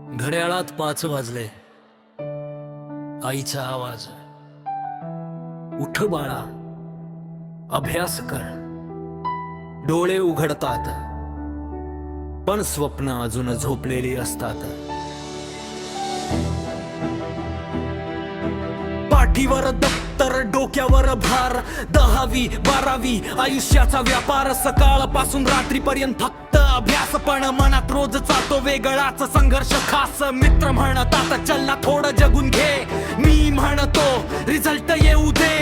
घड्याळात 5 वाजले. आईचा आवाज, उठ बाळा, अभ्यास कर. डोळे उघडतात, पण स्वप्न अजून झोपलेली असतात. पाठीवर दप्तर, डोक्यावर भार, 10वी 12वी आयुष्याचा व्यापार. सकाळपासून रात्रीपर्यंत फक्त अभ्यास, पण मनात रोजचा तो वेगळाच संघर्ष. खास मित्र म्हणतात चल ना थोडं जगून घे, मी म्हणतो रिझल्ट येऊ दे.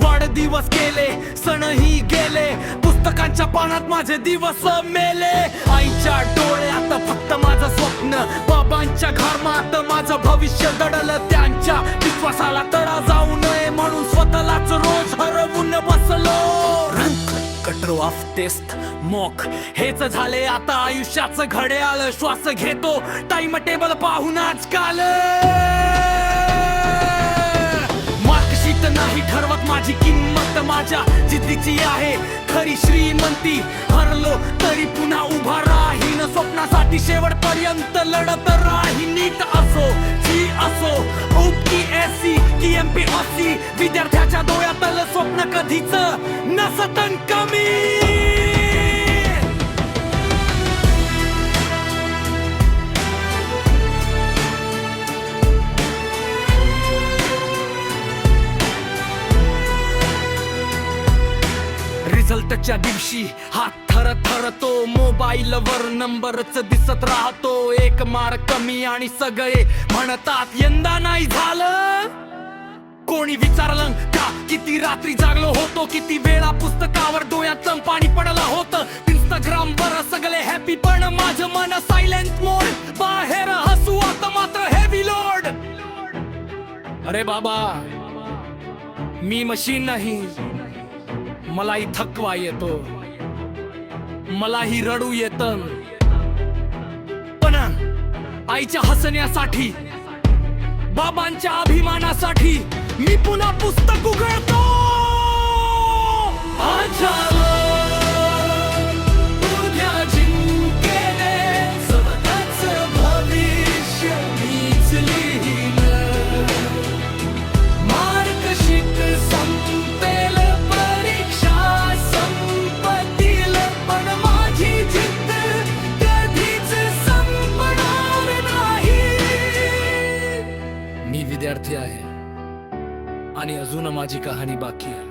वाढदिवस गेले, सणही गेले, पुस्तकांच्या पानात माझे दिवस मेले. आईच्या डोळ्यात फक्त माझं स्वप्न, बाबांच्या घरमात माझं भविष्य दडलं. त्यांच्या विश्वासाला तडा जाऊ नये म्हणून स्वतःलाच रोज हरवून बसलो. कट्रो ऑफ टेस्ट मॉक, हेच झाले आता आयुष्याचं घड्याळ. श्वास घेतो टाइम टेबल पाहून आजकाल. मार्कशीट नाही ठरवत माझी किंमत, माझ्या जिद्दीची आहे खरी श्रीमंती. हरलो तरी पुन्हा उभा राहीन, स्वप्नासाठी शेवटपर्यंत लढत राहीन. नीट असो जी असो, UPSC की MPSC, विद्यार्थ्याच्या डोळ्यातलं स्वप्न कधीच नसतं कमी. रिझल्टच्या दिवशी हात थरथरतो, मोबाईलवर नंबरच दिसत राहतो. 1 मार्क कमी आणि सगळे म्हणतात यंदा नाही झालं. कोणी विचारलं का किती रात्री जागलो होतो, किती वेळा पुस्तकावर डोळ्याचं पाणी पडलं होतं. इंस्टाग्राम वर सगळे हॅपी, पण माझं मन सायलेंट मोड. बाहेर हसू आता मात्र हेवी लोड. अरे बाबा, मी मशीन नाही, मलाही थकवा येतो, मलाही रडू येतं. पण आईच्या हसण्यासाठी, बाबांच्या अभिमानासाठी मी पुन्हा पुस्तक उघडतो. उद्या जिंकेले स्वतःचं भविष्य मीच लिहिलं. मार्कशीट संपेल, परीक्षा संपतील, पण माझी जिद्द कधीच संपणार नाही. मी विद्यार्थी आहे आणि अजून माझी कहाणी बाकी आहे.